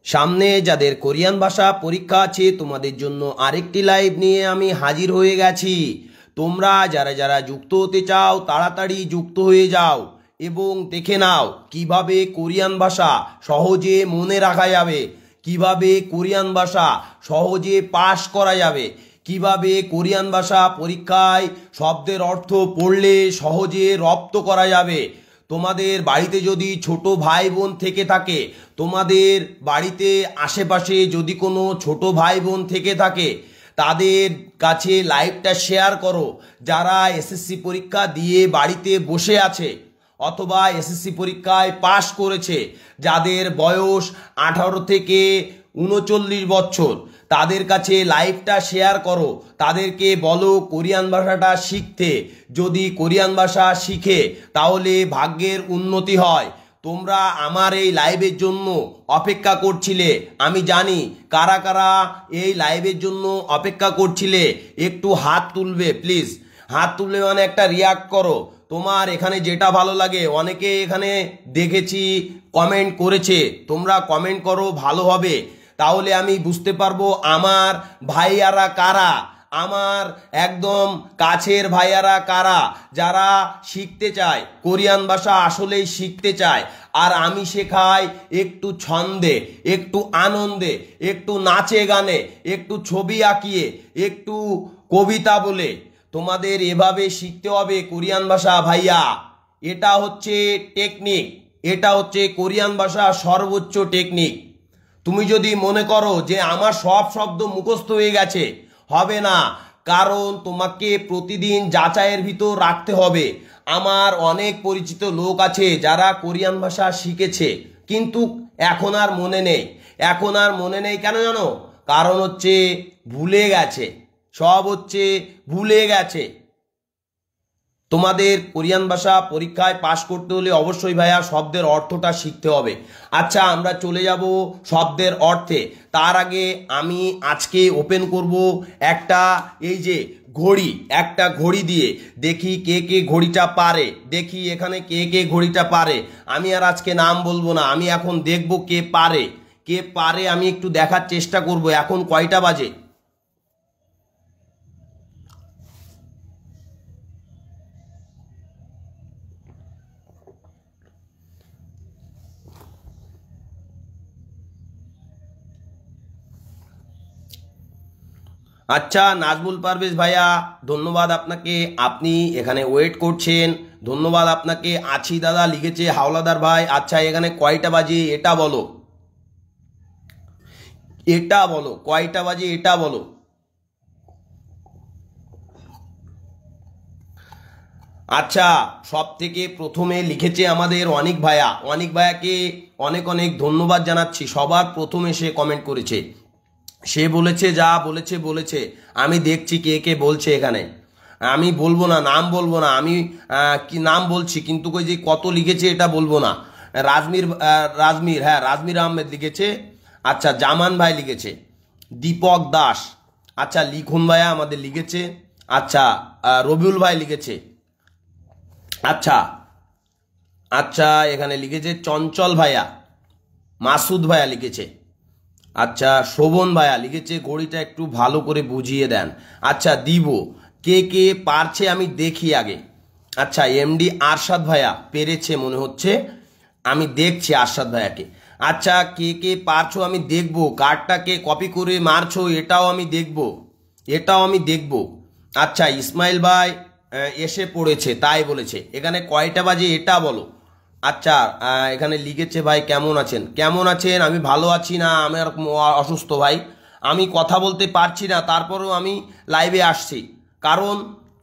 সামনে যাদের কোরিয়ান ভাষা পরীক্ষা আছে তোমাদের জন্য আরেকটি লাইভ নিয়ে আমি হাজির হয়ে গেছি। তোমরা যারা যারা যুক্ত হতে চাও তাড়াতাড়ি যুক্ত হয়ে যাও এবং দেখে নাও কিভাবে কোরিয়ান ভাষা সহজে মনে রাখা যাবে, কিভাবে কোরিয়ান ভাষা সহজে পাস করা যাবে, কিভাবে কোরিয়ান ভাষা পরীক্ষায় শব্দের অর্থ পড়লে সহজে রপ্ত করা যাবে। তোমাদের বাড়িতে যদি ছোট ভাই বোন থেকে থাকে, তোমাদের বাড়িতে আশেপাশে যদি কোনো ছোট ভাই বোন থেকে থাকে, তাদের কাছে লাইভটা শেয়ার করো। যারা এসএসসি পরীক্ষা দিয়ে বাড়িতে বসে আছে অথবা এসএসসি পরীক্ষায় পাশ করেছে, যাদের বয়স 18 থেকে 39 বছর, তাদের কাছে লাইভটা শেয়ার করো। তাদেরকে বলো কোরিয়ান ভাষাটা শিখতে। যদি কোরিয়ান ভাষা শিখে তাহলে ভাগ্যের উন্নতি হয়। তোমরা আমার এই লাইভের জন্য অপেক্ষা করছিলে, আমি জানি কারা কারা এই লাইভের জন্য অপেক্ষা করছিলে। একটু হাত তুলবে প্লিজ, হাত তুলবে মানে একটা রিয়াক্ট করো। তোমার এখানে যেটা ভালো লাগে, অনেকে এখানে দেখেছি কমেন্ট করেছে, তোমরা কমেন্ট করো ভালো হবে, তাহলে আমি বুঝতে পারবো আমার ভাইয়ারা কারা, আমার একদম কাছের ভাইয়ারা কারা, যারা শিখতে চায় কোরিয়ান ভাষা, আসলেই শিখতে চায়। আর আমি শেখাই একটু ছন্দে, একটু আনন্দে, একটু নাচে গানে, একটু ছবি আঁকিয়ে, একটু কবিতা বলে। তোমাদের এভাবে শিখতে হবে কোরিয়ান ভাষা ভাইয়া। এটা হচ্ছে টেকনিক, এটা হচ্ছে কোরিয়ান ভাষা সর্বোচ্চ টেকনিক। তুমি যদি মনে করো যে আমার সব শব্দ মুখস্থ হয়ে গেছে, হবে না, কারণ তোমাকে প্রতিদিন যাচাইয়ের ভিতর রাখতে হবে। আমার অনেক পরিচিত লোক আছে যারা কোরিয়ান ভাষা শিখেছে, কিন্তু এখন আর মনে নেই। এখন আর মনে নেই কেন জানো? কারণ হচ্ছে ভুলে গেছে, সব হচ্ছে ভুলে গেছে। তোমাদের কোরিয়ান ভাষা পরীক্ষায় পাশ করতে হলে অবশ্যই ভাইয়া শব্দের অর্থটা শিখতে হবে। আচ্ছা, আমরা চলে যাব শব্দের অর্থে। তার আগে আমি আজকে ওপেন করব একটা, এই যে ঘড়ি, একটা ঘড়ি দিয়ে দেখি কে কে ঘড়িটা পারে। দেখি এখানে কে কে ঘড়িটা পারে। আমি আর আজকে নাম বলবো না, আমি এখন দেখব কে পারে, কে পারে আমি একটু দেখার চেষ্টা করব। এখন কয়টা বাজে? আচ্ছা, নাজমুল পারভেজ ভাইয়া, ধন্যবাদ আপনাকে, আপনি এখানে ওয়েট করছেন, ধন্যবাদ আপনাকে। আছি দাদা লিখেছে হাওলাদার ভাই। আচ্ছা, এখানে কয়টা বাজে এটা বলো, এটা বলো কয়টা বাজে এটা বলো। আচ্ছা, সব থেকে প্রথমে লিখেছে আমাদের অনিক ভাইয়া। অনিক ভাইয়াকে অনেক অনেক ধন্যবাদ জানাচ্ছি, সবার প্রথমে সে কমেন্ট করেছে। সে বলেছে যা বলেছে বলেছে, আমি দেখছি কে কে বলছে এখানে। আমি বলবো না, নাম বলবো না, আমি কি নাম বলছি কিন্তু ওই যে কত লিখেছে এটা বলবো না। রাজমির, হ্যাঁ রাজমির আহমেদ লিখেছে। আচ্ছা, জামান ভাই লিখেছে, দীপক দাস, আচ্ছা লিখুন ভাইয়া আমাদের লিখেছে। আচ্ছা, রবিউল ভাই লিখেছে। আচ্ছা আচ্ছা, এখানে লিখেছে চঞ্চল ভাইয়া, মাসুদ ভাইয়া লিখেছে। আচ্ছা, শোভন ভাইয়া লিখেছে ঘড়িটা একটু ভালো করে বুঝিয়ে দেন। আচ্ছা দিব, কে কে পারছে আমি দেখি আগে। আচ্ছা, এমডি আরশাদ ভাইয়া পেরেছে মনে হচ্ছে, আমি দেখছি আরশাদ ভাইয়াকে। আচ্ছা, কে কে পারছো আমি দেখবো, কার্ডটাকে কপি করে মারছো এটাও আমি দেখব, এটাও আমি দেখব। আচ্ছা, ইসমাইল ভাই এসে পড়েছে তাই বলেছে। এখানে কয়টা বাজে এটা বলো। আচ্ছা, এখানে লিখেছে ভাই কেমন আছেন, কেমন আছেন, আমি ভালো আছি না, আমার অসুস্থ ভাই, আমি কথা বলতে পারছি না, তারপরেও আমি লাইভে আসছি। কারণ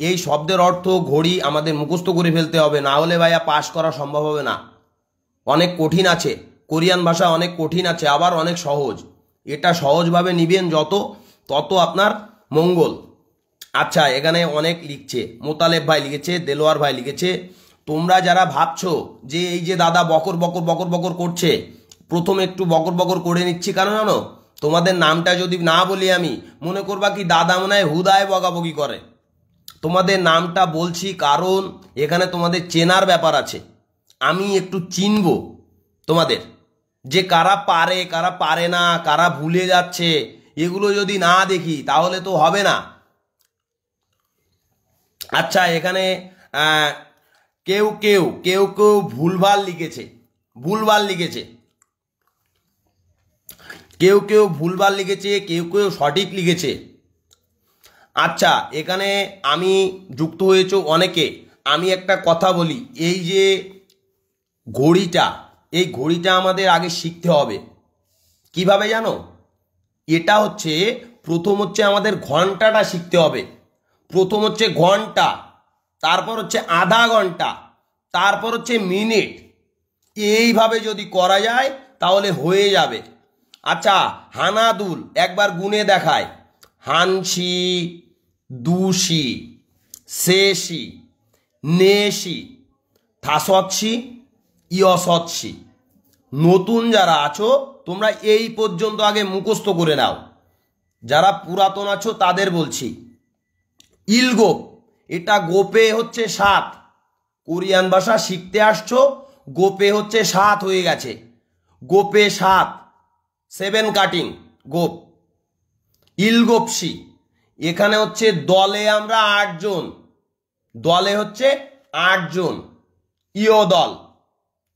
এই শব্দের অর্থ ঘড়ি আমাদের মুখস্থ করে ফেলতে হবে, না হলে ভাইয়া পাস করা সম্ভব হবে না। অনেক কঠিন আছে কোরিয়ান ভাষা, অনেক কঠিন আছে, আবার অনেক সহজ। এটা সহজভাবে নিবেন যত, তত আপনার মঙ্গল। আচ্ছা, এখানে অনেক লিখছে, মোতালেব ভাই লিখেছে, দেলোয়ার ভাই লিখেছে। তোমরা যারা ভাবছো যে এই যে দাদা বকর বকর বকর বকর করছে, প্রথমে একটু বকর বকর করে নিচ্ছি কারণ জানো, তোমাদের নামটা যদি না বলি আমি, মনে করবা কি দাদা মনে হয় হুদায় বকাবকি করে। তোমাদের নামটা বলছি কারণ এখানে তোমাদের চেনার ব্যাপার আছে, আমি একটু চিনব তোমাদের। যে কারা পারে না, কারা ভুলে যাচ্ছে, এগুলো যদি না দেখি তাহলে তো হবে না। আচ্ছা, এখানে কেউ কেউ কেউ কেউ ভুলভাল লিখেছে, কেউ কেউ ভুলভাল লিখেছে, কেউ কেউ সঠিক লিখেছে। আচ্ছা, এখানে আমি যুক্ত হয়েছে অনেকে। আমি একটা কথা বলি, এই যে ঘড়িটা, এই ঘড়িটা আমাদের আগে শিখতে হবে। কিভাবে জানো? এটা হচ্ছে প্রথম হচ্ছে আমাদের ঘন্টাটা শিখতে হবে। প্রথম হচ্ছে ঘন্টা, তারপর হচ্ছে আধা ঘন্টা, তারপর হচ্ছে মিনিট। এইভাবে যদি করা যায় তাহলে হয়ে যাবে। আচ্ছা, হানাদুল একবার গুনে দেখায়। হানসি, দুশি, শেষি, নেশি, থাসৎসি, ইয়সৎসি। নতুন যারা আছো তোমরা এই পর্যন্ত আগে মুখস্থ করে নাও। যারা পুরাতন আছো তাদের বলছি, ইলগোপ, এটা গোপে হচ্ছে 7। কোরিয়ান ভাষা শিখতে আসছো, গোপে হচ্ছে 7 হয়ে গেছে। গোপে 7, 7 কাটিং গোপ। ইলগোপসি, এখানে হচ্ছে দলে আমরা 8 জন, দলে হচ্ছে 8 জন। ইয়োদল,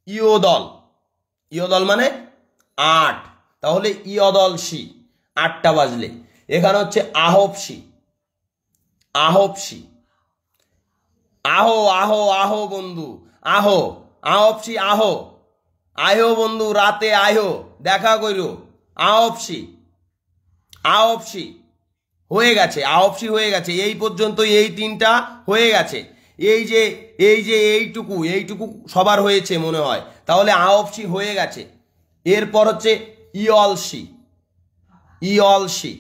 ইয়োদল, ইয়োদল মানে 8, তাহলে ইয়দলসি 8টা বাজলে। এখানে হচ্ছে আহবসি, আহবসি, আহো আহো আহো বন্ধু, আহো, আহবসি আহো, আয়ো বন্ধু রাতে আয়ো, দেখা করো। আহবসি, আহবসি হয়ে গেছে, আহবসি হয়ে গেছে। এই পর্যন্ত এই 3টা হয়ে গেছে। এই যে এইটুকু সবার হয়েছে মনে হয়, তাহলে আহবসি হয়ে গেছে। এরপর হচ্ছে ইয়লসি, ইয়লসি,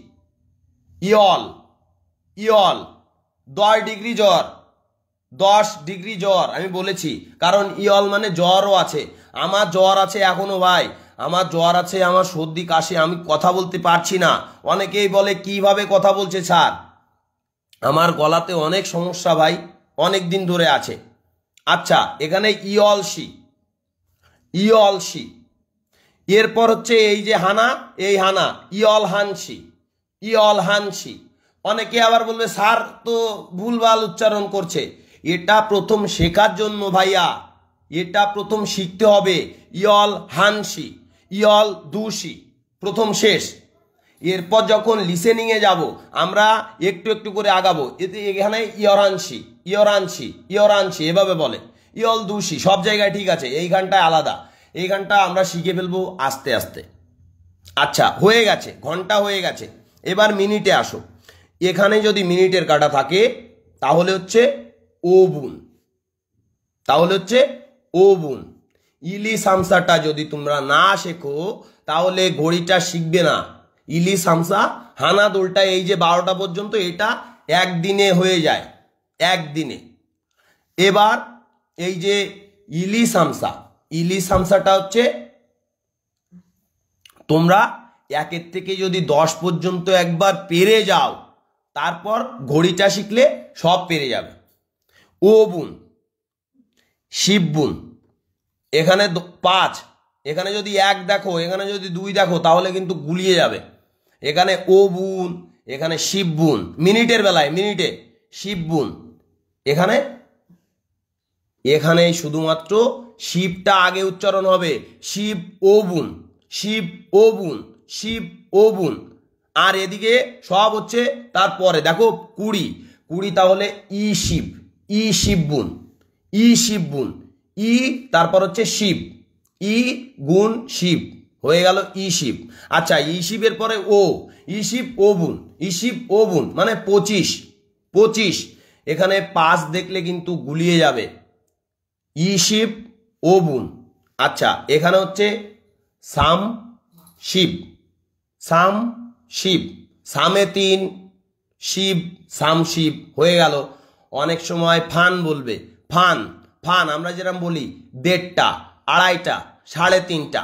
ইয়ল, ইয়ল 10 ডিগ্রি জ্বর, 10 ডিগ্রি জ্বর আমি বলেছি, কারণ ইয়ল মানে জ্বরও আছে। আমার জ্বর আছে এখনো ভাই, আমার জ্বর আছে, আমার সর্দি কাশি, আমি কথা বলতে পারছি না। অনেকেই বলে কিভাবে কথা বলছে স্যার, আমার গলাতে অনেক সমস্যা ভাই, অনেক দিন ধরে আছে। আচ্ছা, এখানে ইয়লসি, ইয়লসি। এরপর হচ্ছে এই যে হানা, এই হানা ইয়ল হানসি, ইয়ল হানসি। অনেকে আবার বলবে স্যার তো ভুলভাল উচ্চারণ করছে। এটা প্রথম শেখার জন্য ভাইয়া, এটা প্রথম শিখতে হবে। ইয়ল হানসি, ইয়ল দুশি, প্রথম শেষ। এরপর যখন লিসেনিংয়ে যাব আমরা একটু একটু করে আগাবো। এতে এখানে ইয়রানসি, ইয়রানসি, ইয়রানসি এভাবে বলে। ইয়ল দুশি সব জায়গায় ঠিক আছে, এই গানটায় আলাদা। এই গানটা আমরা শিখে ফেলবো আস্তে আস্তে। আচ্ছা, হয়ে গেছে, ঘন্টা হয়ে গেছে। এবার মিনিটে আসো। এখানে যদি মিনিটের কাটা থাকে তাহলে হচ্ছে ওবুন, তাহলে হচ্ছে ওবুন। ইলি সামসাটা যদি তোমরা না শেখো তাহলে ঘড়িটা শিখবে না। ইলি সামসা, হানা দোলটা এই যে 12টা পর্যন্ত, এটা একদিনে হয়ে যায়, একদিনে। এবার এই যে ইলি সামসা, ইলি সামসাটা হচ্ছে তোমরা 1 থেকে যদি 10 পর্যন্ত একবার পেরে যাও, তারপর ঘড়িটা শিখলে সব পেরে যাবে। ও বুন, শিববুন, এখানে 5, এখানে যদি 1 দেখো, এখানে যদি 2 দেখো তাহলে কিন্তু গুলিয়ে যাবে। এখানে ও বুন, এখানে শিববুন, মিনিটের বেলায় মিনিটে শিববুন। এখানে এখানে শুধুমাত্র শিবটা আগে উচ্চারণ হবে, শিব ও বুন, শিব ও বুন, শিব ও বুন। আর এদিকে সব হচ্ছে তারপরে দেখো 20, তাহলে ই শিব, ই শিববুন, ই শিববুন, ই তারপর হচ্ছে শিব, ই গুণ শিব হয়ে গেল ই শিব। আচ্ছা, ই শিবের পরে ও, ই শিব ও বুন, ই শিব ও বুন মানে 25, 25। এখানে 5 দেখলে কিন্তু গুলিয়ে যাবে, ই শিব ও বুন। আচ্ছা, এখানে হচ্ছে সাম শিব, সাম শিব, সামে 3, শিব, সাম শিব হয়ে গেল। অনেক সময় ফান বলবে, ফান, ফান আমরা যেরকম বলি 1.5টা, 2.5টা, 3.5টা,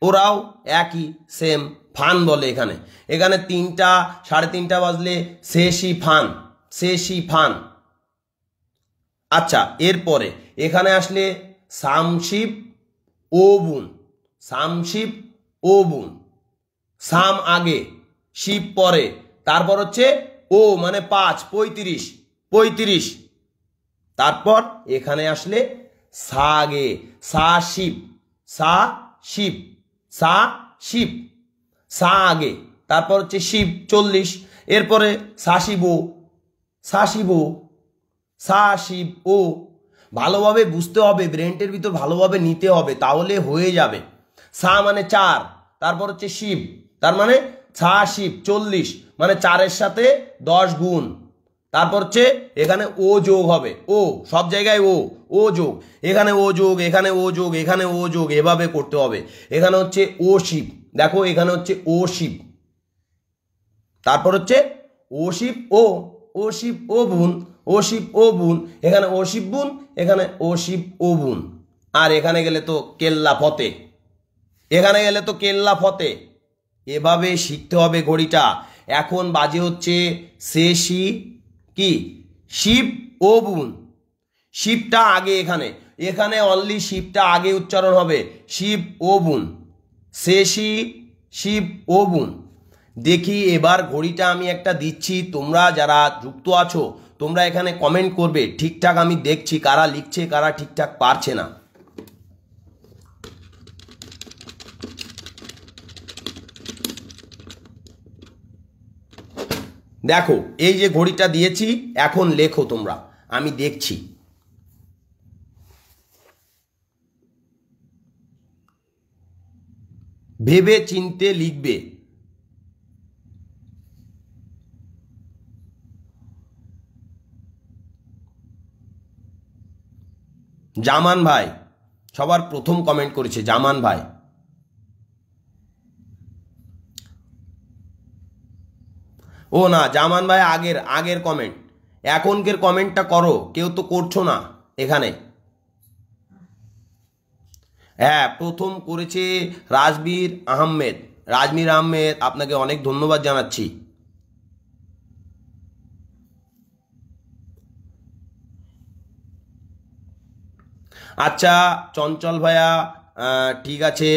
ওরাও একই সেম ফান বলে। এখানে এখানে 3টা 3.5টা বাজলে শেষই ফান, শেষই ফান। আচ্ছা, এরপরে এখানে আসলে সামশিব ও বুন, সাম শিব ও বুন, সাম আগে শিব পরে, তারপর হচ্ছে ও মানে 5 35 35, তারপর এখানে আসলে সা আগে, সা শিব, সা শিব, সা শিব, সা আগে, তারপর হচ্ছে শিব 40, এরপরে সা শিব ও, সা শিব ও, সা শিব ও। ভালোভাবে বুঝতে হবে, ব্রেনটের ভিতর ভালোভাবে নিতে হবে, তাহলে হয়ে যাবে। সা মানে 4, তারপর হচ্ছে শিব, তার মানে সা শিব 40, মানে 4-এর সাথে 10 গুণ, তারপর হচ্ছে এখানে ও যোগ হবে, ও সব জায়গায় ও যোগ, এখানে ও যোগ, এখানে ও যোগ, এখানে ও যোগ, এভাবে করতে হবে। এখানে হচ্ছে ও শিব, দেখো এখানে হচ্ছে ও শিব, তারপর হচ্ছে ও শিব ও শিব ও বুন, ও শিব ও বুন, এখানে ও শিব বুন, এখানে ও শিব ও বুন, আর এখানে গেলে তো কেল্লা ফতে, এখানে গেলে তো কেল্লা ফতে। এভাবে শিখতে হবে ঘড়িটা। এখন বাজে হচ্ছে শেষি কি শিব ও বুন, শিবটা আগে, এখানে এখানে অনলি শিবটা আগে উচ্চারণ হবে, শিব ও বুন, শেষি শিব ও বুন। দেখি এবার ঘড়িটা আমি একটা দিচ্ছি, তোমরা যারা যুক্ত আছো তোমরা এখানে কমেন্ট করবে, ঠিকঠাক আমি দেখছি কারা লিখছে কারা ঠিকঠাক পারছে না। দেখো এই যে ঘড়িটা দিয়েছি, এখন লেখো তোমরা, আমি দেখছি। ভেবে চিনতে লিখবে। জামান ভাই সবার প্রথম কমেন্ট করেছে, জামান ভাই। ও না, জামান ভাই আগের আগের কমেন্ট, এখনকের কমেন্টটা করো, কেউ তো করছো না এখানে। হ্যাঁ, প্রথম করেছে রাজবীর আহমেদ, রাজবীর আহমেদ, আপনাকে অনেক ধন্যবাদ জানাচ্ছি। আচ্ছা চঞ্চল ভাইয়া, ঠিক আছে।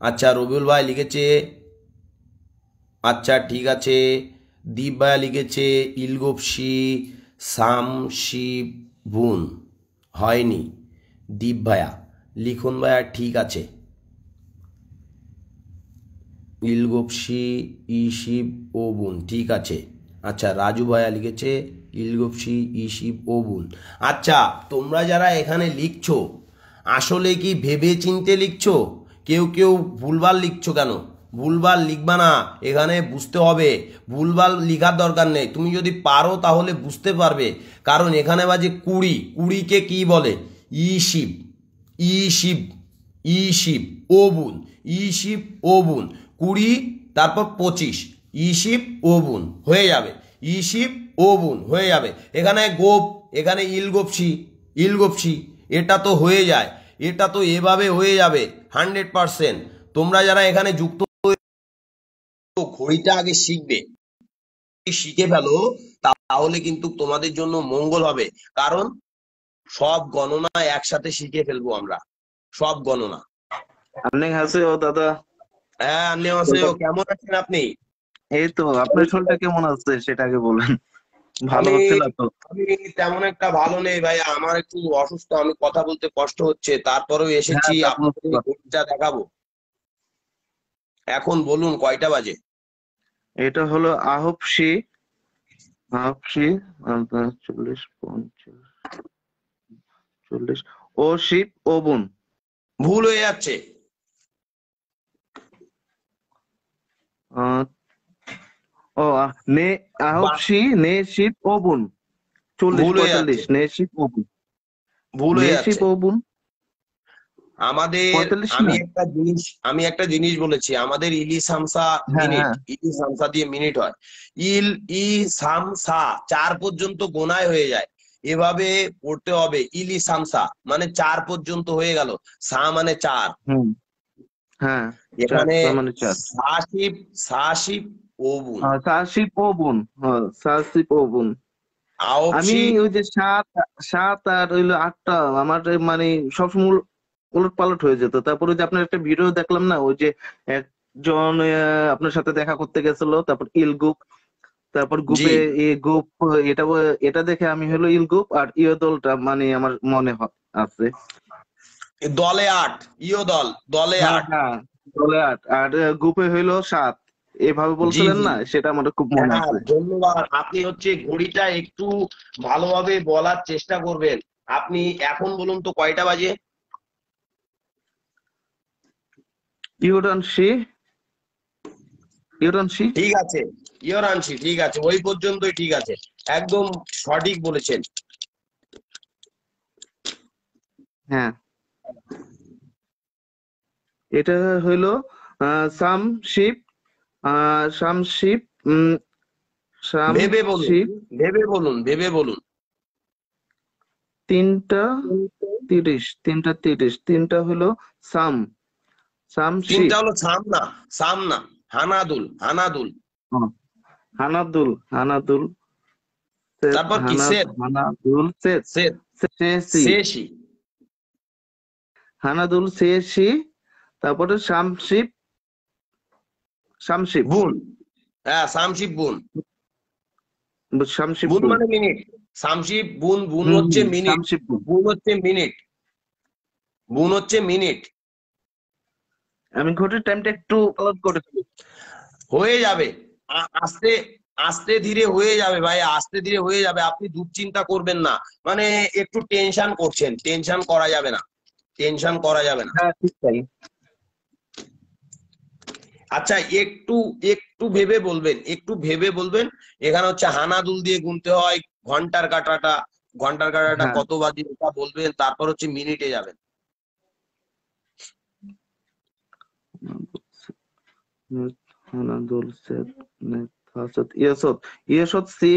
আচ্ছা রবিউল ভাই লিখেছে, আচ্ছা ঠিক আছে। দীপ ভাইয়া লিখেছে ইলগোপসি সামশিব বুন, হয়নি দীপ ভাইয়া, লিখুন ভাইয়া, ঠিক আছে। ইলগোপসি ইশিব ও বুন, ঠিক আছে। আচ্ছা রাজু ভাইয়া লিখেছে ইলগোপসি ইশিব ও বুন। আচ্ছা তোমরা যারা এখানে লিখছো আসলে কি ভেবে চিনতে লিখছো? কেউ কেউ ভুলভাল লিখছো কেন? ভুলভাল লিখবা না, এখানে বুঝতে হবে, ভুলভাল লিখার দরকার নেই, তুমি যদি পারো তাহলে বুঝতে পারবে। কারণ এখানে বাজে 20, 20কে কি বলে? ইশিব, ইশিব, ইশিব ও বুন, ইশিব ও বুন, 20 তারপর 25, ইশিব ও বুন হয়ে যাবে, ইশিব ও বুন হয়ে যাবে। এখানে গোপ, এখানে ইলগোপসি, ইলগোপসি, এটা তো হয়ে যায়, এটা তো এভাবে হয়ে যাবে 100%। তোমরা যারা এখানে যুক্ত ঘড়িটা আগে শিখবে, শিখে ফেলো, তাহলে কিন্তু তোমাদের জন্য মঙ্গল হবে। কারণ সব গণনা একসাথে শিখে ফেলবো আমরা, সব গণনা। 안녕하세요 দাদা। হ্যাঁ 안녕하세요, কেমন আছেন আপনি? এই তো, আপনার শরীরটা কেমন আছে সেটা আগে বলেন। ভালো আমি হচ্ছে না তো? আমি তেমন একটা ভালো নেই ভাই, আমার একটু অসুস্থ, আমি কথা বলতে কষ্ট হচ্ছে, তারপরেও হ্যাঁ এসেছি তা আপনাদের বুঝতে এই পারছি। ঘড়িটা দেখাবো। এখন বলুন কয়টা বাজে? এটা হলো আহপসি, আহপসি 40 50 40 ও শিব ও বুন। ভুল হয়ে যাচ্ছে। আহ, ও নে আহপসি নে শিব ও বুন 40 ভুল হয়ে যাচ্ছে, 45 নে শিব ও বুন, ভুল নে হয়ে শিব যাচ্ছে ও বুন আমাদের। 45 আমি না। একটা জিনিস, আমি একটা জিনিস বলেছি, আমাদের ইলি সামসা হ্যাঁ মিনিট, হ্যাঁ ইলি সামসা দিয়ে মিনিট হয়। ইল ই সাম সা 4 পর্যন্ত গোনায় হয়ে যায়, এভাবে পড়তে হবে। ইলি সামসা মানে 4 পর্যন্ত হয়ে গেল, সা মানে 4, হুম হ্যাঁ, চার এখানে মানে 4। সাশিব, সাশিব ওবুন, সাহসিব ও বুন, হ্যাঁ সাহসিব ও বুন। আমি আওপসি। ওই যে সাত সাত আর হইলো 8টা আমার মানে সবসময় উলট পালট হয়ে যেত। তারপরে যে আপনার একটা ভিডিও দেখলাম না, ওই যে একজন আপনার সাথে দেখা করতে গেছিল, তারপর ইলগুপ, তারপর জি, গ্রুপে গ্রুপ, এটা এটা দেখে আমি হলো ইলগুপ আর দলটা মানে আমার মনে আছে। দলে 8, দল দলে হ্যাঁ 8। হ্যাঁ, দলে 8 আর গ্রুপে হইলো 7, এভাবে জি বলছিলেন জি, না, সেটা আমার খুব মনে হ্যাঁ আছে। ধন্যবাদ। আপনি হচ্ছে ঘড়িটা একটু ভালোভাবে বলার চেষ্টা করবেন। আপনি এখন বলুন তো কয়টা বাজে? ইউরানসি, ইউরানসি। ঠিক আছে, আনছি, ঠিক আছে, ওই পর্যন্তই ঠিক আছে। একদম সঠিক বলেছেন। হ্যাঁ, এটা হইলো সামশিপ, সামশিপ, ভেবে বলুন, সামশিপ। ভেবে বলুন, ভেবে বলুন। 3টা 30, 3টা 30, 3টা হলো সাম, সামশিপ। তিনটা হলো সাম না, সাম না, হানাদুল, হানাদুল। ও, হানাদুল, হানাদুল সেত, তারপর কি সেদ, হানাদুল সেত, সেদ, শেষি, শেষি, হানাদুল শেষি। তারপরে শামশিপ, শামশিপ, বুন। হ্যাঁ, শামশিপ বুন। শামশিপ বুন বুন। মানে মিনিট। শামশিপ বুন, বুন হম হচ্ছে হম, মিনিট, শামশিপ বুন। বুন হচ্ছে মিনিট, বুন হচ্ছে মিনিট। আমি ঘড়ির টাইমটা একটু আলাদা করে ফেলি। হয়ে যাবে। আস্তে আস্তে ধীরে হয়ে যাবে ভাই, আস্তে ধীরে হয়ে যাবে। আপনি দুশ্চিন্তা করবেন না। মানে একটু টেনশন করছেন, টেনশন করা যাবে না, টেনশন করা যাবে না। হ্যাঁ ঠিক তাই। আচ্ছা, একটু একটু ভেবে বলবেন, একটু ভেবে বলবেন। এখানে হচ্ছে হানাদুল দিয়ে গুনতে হয়, ঘন্টার কাটাটা, ঘন্টার কাটাটা হ্যাঁ, কত বাজে এটা বলবেন, তারপর হচ্ছে মিনিটে যাবেন। হানাদুল সেত, ফাসত, ইয়সত, ইয়সত সি,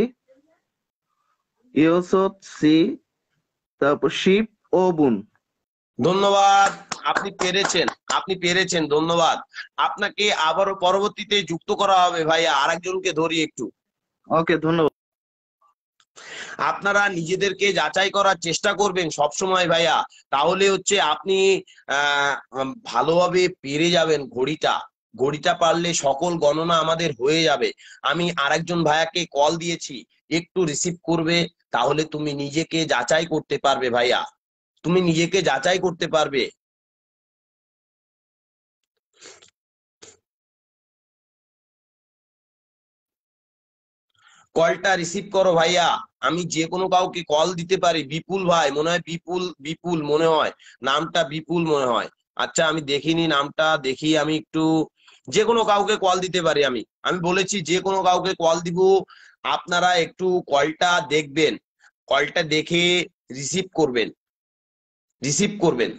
ইয়সত সি, তারপর শিপ ও বুন। ধন্যবাদ, আপনি পেরেছেন, আপনি পেরেছেন, ধন্যবাদ। আপনাকে আবারও পরবর্তীতে যুক্ত করা হবে ভাইয়া, আরেকজনকে ধরি একটু। ওকে, ধন্যবাদ। আপনারা নিজেদেরকে যাচাই করার চেষ্টা করবেন সব সময় ভাইয়া, তাহলে হচ্ছে আপনি ভালোভাবে পেরে যাবেন ঘড়িটা। ঘড়িটা পারলে সকল গণনা আমাদের হয়ে যাবে। আমি আরেকজন ভাইয়াকে কল দিয়েছি, একটু রিসিভ করবে, তাহলে তুমি নিজেকে যাচাই করতে পারবে ভাইয়া, তুমি নিজেকে যাচাই করতে পারবে। কলটা রিসিভ করো ভাইয়া। আমি যে কোনো কাউকে কল দিতে পারি। বিপুল ভাই মনে হয়, বিপুল, বিপুল মনে হয়, নামটা বিপুল মনে হয়। আচ্ছা আমি দেখিনি নামটা, দেখি আমি একটু। যে কোনো কাউকে কল দিতে পারি আমি, আমি বলেছি যে কোনো কাউকে কল দিব। আপনারা একটু কলটা দেখবেন, কলটা দেখে রিসিভ করবেন, রিসিভ করবেন।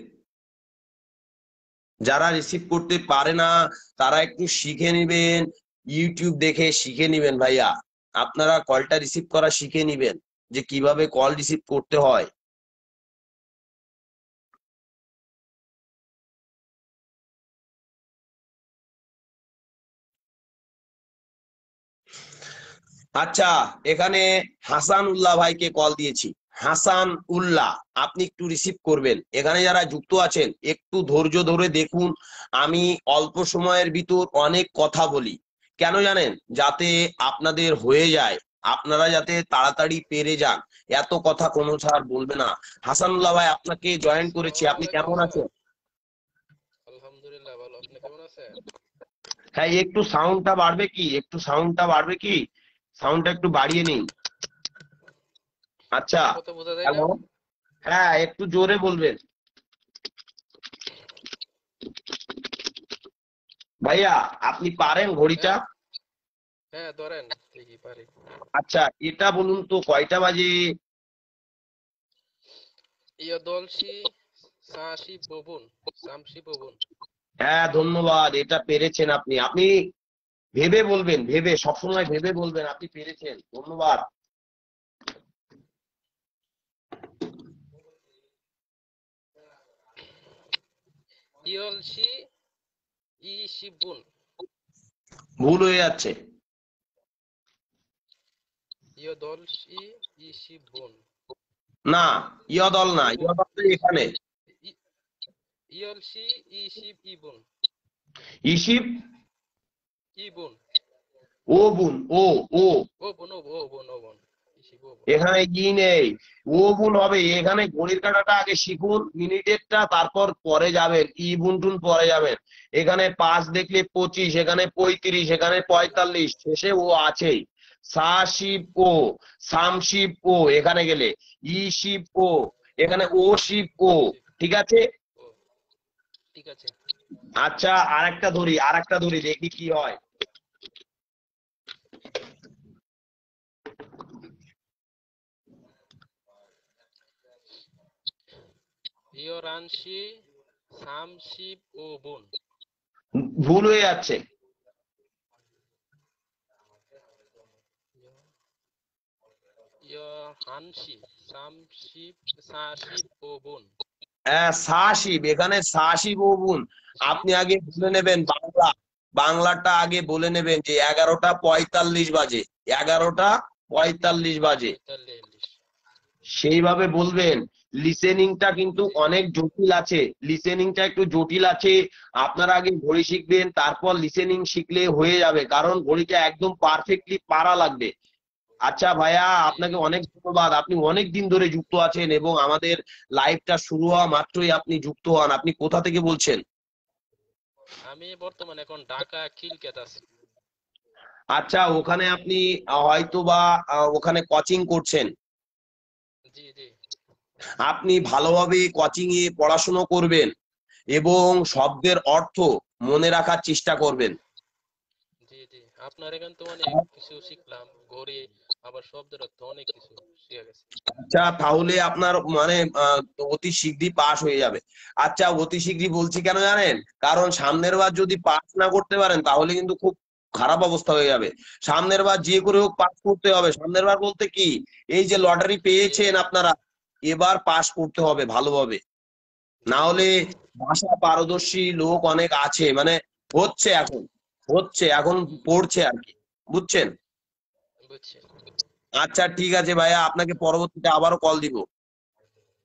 যারা রিসিভ করতে পারে না তারা একটু শিখে নিবেন, ইউটিউব দেখে শিখে নিবেন ভাইয়া। আপনারা কলটা রিসিভ করা শিখে নিবেন, যে কিভাবে কল রিসিভ করতে হয়। আচ্ছা, এখানে হাসান উল্লাহ ভাইকে কল দিয়েছি। হাসান উল্লাহ, আপনি একটু রিসিভ করবেন। এখানে যারা যুক্ত আছেন একটু ধৈর্য ধরে দেখুন। আমি অল্প সময়ের ভিতর অনেক কথা বলি, কেন জানেন? যাতে আপনাদের হয়ে যায়, আপনারা যাতে তাড়াতাড়ি পেরে যান। এত কথা কোনো স্যার বলবে না। হাসানুল্লাহ ভাই, আপনাকে জয়েন করেছি, আসসালামু আপনি আলাইকুম কেমন স্যার। আছেন? আলহামদুলিল্লাহ ভালো। আপনি কেমন আছেন? হ্যাঁ, একটু সাউন্ডটা বাড়বে কি, একটু সাউন্ডটা বাড়বে কি, সাউন্ডটা একটু বাড়িয়ে নিন। আচ্ছা, আমার কথা বোঝা যায় না? হ্যালো, হ্যাঁ একটু জোরে বলবেন ভাইয়া। আপনি পারেন ঘড়িটা? হ্যাঁ, হ্যাঁ ধরেন, ঠিকই পারি। আচ্ছা, এটা বলুন তো কয়টা বাজে? ইয়দলসি সাশি ববুন, সামসি ববুন। হ্যাঁ ধন্যবাদ, এটা পেরেছেন আপনি। আপনি ভেবে বলবেন, ভেবে, সবসময় ভেবে বলবেন, আপনি পেরেছেন, ধন্যবাদ। ইয়লসি ইশিবুন, ভুল হয়ে যাচ্ছে। ইয়দলসি ইশিবুন। না, ইয়দল না, ববুন, ইয়দল তো এখানে। ইয়লসি ইশিব ইবুন ইসিব ইবুন ও বুন ও ও ওবুন ওবুন ওবুন ইশিব ওবুন এখানে কি নেই, ও বুন হবে। এখানে ঘড়ির কাঁটাটা আগে শিখুন, মিনিটেরটা, তারপর পরে যাবেন, ই বুন টুন পরে যাবেন। এখানে 5 দেখলে 25, এখানে 35, এখানে 45, শেষে ও আছেই। সা শিব ও, সাম শিব ও, এখানে গেলে ই শিব ও, এখানে ও শিব ও। ইশিব ঠিক আছে। ও ঠিক আছে। আচ্ছা, আরেকটা ধরি দেখি কি হয়। ইয়রানসি সামশিব ওবুন ভুল হয়ে যাচ্ছে। ইয়হানসি সামশিব সাশিব ওবুন হ্যাঁ, সাশিব, এখানে সাশিব ও বুন। আপনি আগে বলে নেবেন বাংলাটা আগে বলে নেবেন যে 11টা 45 বাজে, 11টা 45 বাজে, 45 সেইভাবে বলবেন। লিসেনিংটা কিন্তু অনেক জটিল আছে, লিসেনিংটা একটু জটিল আছে। আপনারা আগে ঘড়ি শিখবেন, তারপর লিসেনিং শিখলে হয়ে যাবে, কারণ ঘড়িটা একদম পারফেক্টলি পারা লাগবে। আচ্ছা ভাইয়া, জি আপনাকে জি। অনেক ধন্যবাদ। আপনি অনেক দিন ধরে যুক্ত আছেন এবং আমাদের লাইভটা শুরু হওয়া মাত্রই আপনি যুক্ত হন। আপনি কোথা থেকে বলছেন? আমি বর্তমানে এখন ঢাকা খিলক্ষেত আছি। আচ্ছা, ওখানে আপনি হয়তো বা ওখানে কোচিং করছেন। জি জি আপনি ভালোভাবে কোচিং এ পড়াশুনো করবেন এবং শব্দের অর্থ মনে রাখার চেষ্টা করবেন। জি জি। আপনার এখান তো অনেক কিছু শিখলাম, ঘড়ি আবার শব্দের অর্থ অনেক কিছু শিখে গেছে। আচ্ছা, তাহলে আপনার মানে অতি শীঘ্রই পাস হয়ে যাবে। আচ্ছা, অতি শীঘ্রই বলছি কেন জানেন? কারণ সামনের বার যদি পাস না করতে পারেন তাহলে কিন্তু খুব খারাপ অবস্থা হয়ে যাবে। সামনের বার যে করে হোক পাস করতে হবে। সামনের বার বলতে কি, এই যে লটারি জি পেয়েছেন জি আপনারা, এবার পাস করতে হবে ভালোভাবে। না জি জি হলে ভাষা পারদর্শী লোক অনেক আছে, মানে হচ্ছে এখন, এখন পড়ছে আর কি, বুঝছেন? বুঝছি। আচ্ছা ঠিক আছে ভাইয়া, আপনাকে পরবর্তীতে আবারও কল দিব।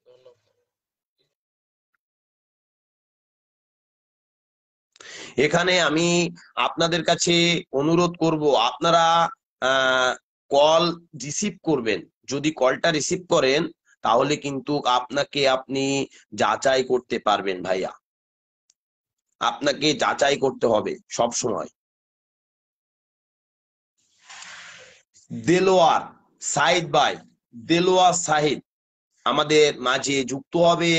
ধন্যবাদ। এখানে আমি আপনাদের কাছে অনুরোধ করব, আপনারা কল রিসিভ করবেন। যদি কলটা রিসিভ করেন তাহলে কিন্তু আপনি যাচাই করতে পারবেন ভাইয়া। আপনাকে যাচাই করতে হবে সব সময়। দেলোয়ার সাহিদ ভাই, দেলোয়ার সাহিদ আমাদের মাঝে যুক্ত হবে।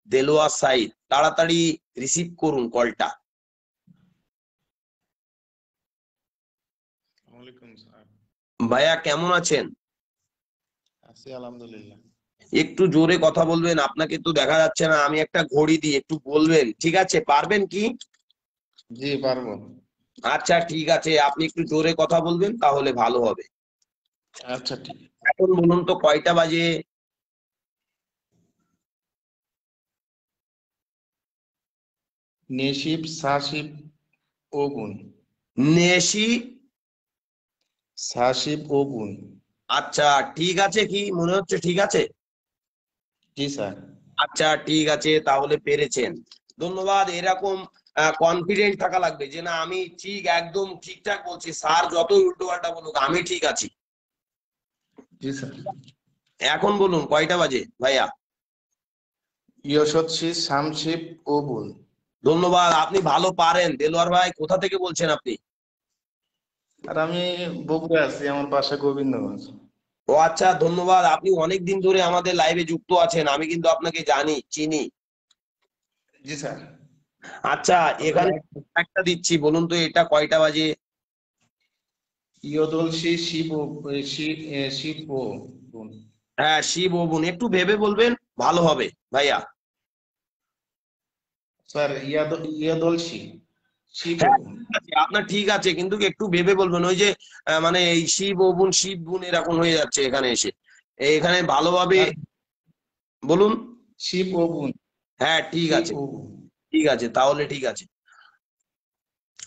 দেলোয়ার সাহিদ, তাড়াতাড়ি রিসিভ করুন কলটা। ওয়ালাইকুম স্যার। ভাইয়া কেমন আছেন? আছি আলহামদুলিল্লাহ। একটু জোরে কথা বলবেন, আপনাকে তো দেখা যাচ্ছে না। আমি একটা ঘড়ি দিই, একটু বলবেন, ঠিক আছে? পারবেন কি? জি পারবো। আচ্ছা ঠিক আছে, আপনি একটু জোরে কথা বলবেন তাহলে ভালো হবে। আচ্ছা ঠিক। এখন বলুন তো কয়টা বাজে? নেশিব সাশিব ওগুন। নেশি। সাশিব ওগুন। আচ্ছা ঠিক আছে, কি মনে হচ্ছে ঠিক আছে? জি স্যার। আচ্ছা ঠিক আছে, তাহলে পেরেছেন। ধন্যবাদ। এরকম কনফিডেন্ট থাকা লাগবে যে না, আমি ঠিক একদম ঠিকঠাক বলছি, স্যার যতই উল্টো পাল্টা বলুক আমি ঠিক আছি। জি স্যার। এখন বলুন কয়টা বাজে ভাইয়া? ইয়সৎসি শামশিব ওগুন। ধন্যবাদ, আপনি ভালো পারেন। দেলোয়ার ভাই কোথা থেকে বলছেন আপনি? আর আমি বগুড়া আছি, আমার বাসা গোবিন্দগঞ্জ। ও আচ্ছা, ধন্যবাদ। আপনি অনেক দিন ধরে আমাদের লাইভে যুক্ত আছেন, আমি কিন্তু আপনাকে চিনি। জি স্যার। আচ্ছা, এখানে আপনার একটা দিচ্ছি, বলুন তো এটা কয়টা বাজে? ইয়দলসি শিব শিব ওগুন। হ্যাঁ, শিব ও বোন, একটু ভেবে বলবেন, ভালো হবে ভাইয়া। স্যার ইয়াদলসি শিব হ্যাঁ ওগুন। ঠিক আছে, আপনার ঠিক আছে, কিন্তু একটু ভেবে বলবেন। ওই যে মানে এই শিব ও বোন, শিব বোন এরকম হয়ে যাচ্ছে এখানে এসে। এখানে ভালোভাবে স্যার বলুন। শিব ওগুন। হ্যাঁ ঠিক শিব আছে, ওগুন। ঠিক আছে, তাহলে ঠিক আছে।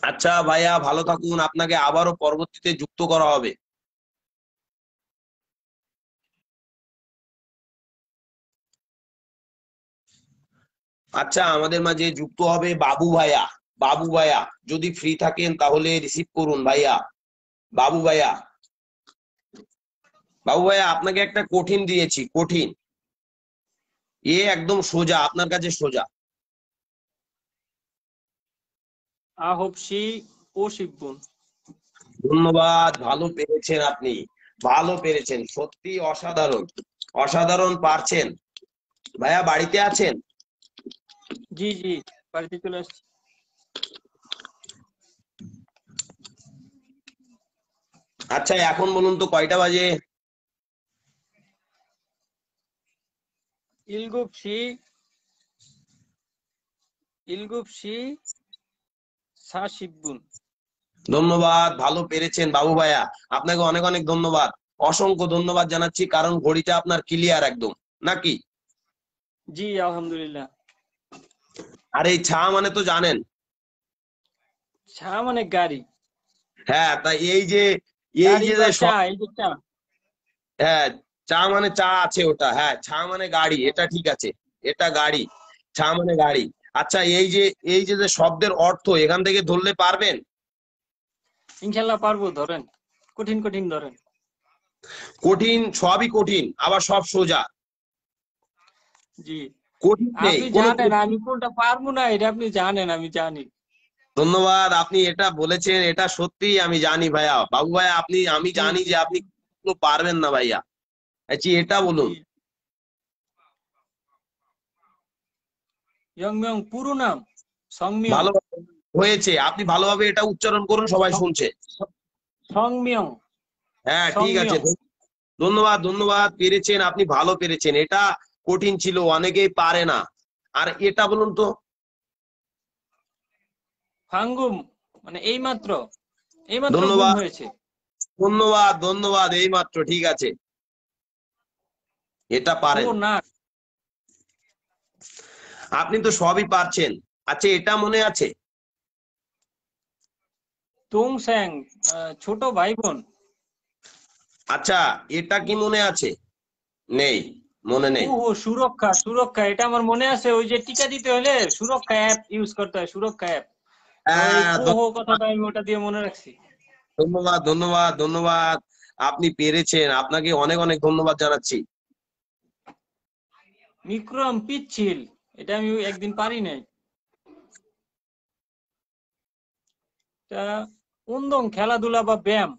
আচ্ছা ভাইয়া, ভালো থাকুন, আপনাকে আবারও পরবর্তীতে যুক্ত করা হবে। আচ্ছা, আমাদের মাঝে যুক্ত হবে বাবু ভাইয়া। বাবু ভাইয়া যদি ফ্রি থাকেন তাহলে রিসিভ করুন ভাইয়া। বাবু ভাইয়া, বাবু ভাইয়া আপনাকে একটা কঠিন দিয়েছি, কঠিন। একদম সোজা, আপনার কাছে সোজা। আহবশি ও শিবগুন। ধন্যবাদ, ভালো পেরেছেন আপনি, ভালো পেরেছেন, সত্যি অসাধারণ, অসাধারণ পারছেন। ভাইয়া বাড়িতে আছেন? জি জি, বাড়িতে চলে আসছি। আচ্ছা, এখন বলুন তো কয়টা বাজে? ইলগুপসি ইলগুপসি সা শিবগুন। ধন্যবাদ, ভালো পেরেছেন বাবু ভাইয়া, আপনাকে অনেক অনেক ধন্যবাদ, অসংখ্য ধন্যবাদ জানাচ্ছি, কারণ ঘড়িটা আপনার ক্লিয়ার একদম, নাকি? জি আলহামদুলিল্লাহ। আর এই ছা মানে তো জানেন। সা মানে গাড়ি। হ্যাঁ, তাই এই যে গাড়ি বা চা, সব, এই যে চা। হ্যাঁ, চা মানে চা আছে ওটা, হ্যাঁ, ছা মানে গাড়ি, এটা ঠিক আছে, এটা গাড়ি, ছা মানে গাড়ি। আচ্ছা, এই যে শব্দের অর্থ এখান থেকে ধরলে পারবেন? ইনশাল্লাহ পারবো, ধরেন কঠিন কঠিন ধরেন। কঠিন, সবই কঠিন, আবার সব সোজা, জি, কঠিন নেই আপনি কোনো। জানেন আমি কোনটা পারবো না, এটা আপনি জানেন, আমি জানি। ধন্যবাদ, আপনি এটা বলেছেন, এটা সত্যি আমি জানি ভাইয়া, বাবু ভাইয়া আমি জি জানি যে আপনি পারবেন না ভাইয়া। আচ্ছা, এটা বলুন। জি। ইয়ংমিয়ং পুরো নাম সংমিয়ং। ভালো হয়েছে, আপনি ভালোভাবে এটা উচ্চারণ করুন, সবাই শুনছে। সংমিয়ং। হ্যাঁ, ঠিক আছে, সংমিয়ং। ধন্যবাদ, ধন্যবাদ, পেরেছেন আপনি, ভালো পেরেছেন, এটা কঠিন ছিল, অনেকেই পারে না। আর এটা বলুন তো। ফাঙ্গুম, মানে এইমাত্র গুম ধন্যবাদ, হয়েছে। ধন্যবাদ, ধন্যবাদ, এই মাত্র, ঠিক আছে, এটা ও পারেন না। আপনি, তো সবই পারছেন। আচ্ছা, এটা মনে আছে? তুং স্যাং, ছোট ভাই বোন। আচ্ছা, এটা কি মনে আছে? নেই, মনে নেই। সুরক্ষা সুরক্ষা, এটা আমার মনে আছে, ওই যে টিকা দিতে হলে সুরক্ষা অ্যাপ ইউজ করতে হয়, সুরক্ষা অ্যাপ। তো এই হ্যাঁ, কুহু কথাটা আমি ওটা দিয়ে মনে রাখছি। ধন্যবাদ, ধন্যবাদ, ধন্যবাদ, আপনি পেরেছেন, আপনাকে অনেক অনেক ধন্যবাদ জানাচ্ছি। বিক্রম পিচ্ছিল, এটা আমি একদিন পারি নাই। এটা উন্দং, খেলাধুলা বা ব্যায়াম।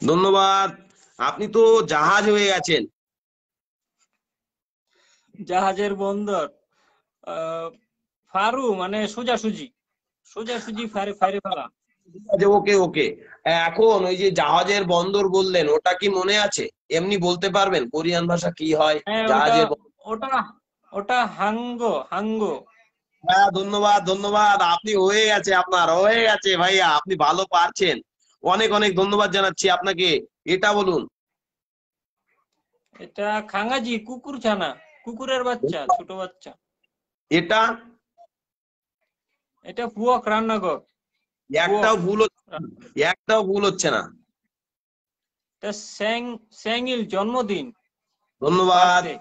ধন্যবাদ, আপনি তো জাহাজ হয়ে গেছেন। জাহাজের বন্দর। আহ ফারু মানে সোজাসুজি, সোজাসুজি ফারে ফারে ফেলা। আচ্ছা, ওকে ওকে। এখন ওই যে জাহাজের বন্দর বললেন, ওটা কি মনে আছে? এমনি বলতে পারবেন কোরিয়ান ভাষা কি হয় হ্যাঁ, ওটা জাহাজের ওটা ওটা হাঙ্গো হাঙ্গো। হ্যাঁ, ধন্যবাদ, ধন্যবাদ, আপনি হয়ে গেছে, আপনার হয়ে গেছে ভাইয়া, আপনি ভালো পারছেন, অনেক অনেক ধন্যবাদ জানাচ্ছি আপনাকে। এটা বলুন। এটা খাঙ্গাজি, কুকুর ছানা, কুকুরের বাচ্চা, ছোট বাচ্চা। এটা এটা পুয়ক, রান্নাঘর। পুয়ক। একটাও ভুল হচ্ছে না। এটা স্যাংইল, জন্মদিন, ধন্যবাদ। বার্থডে।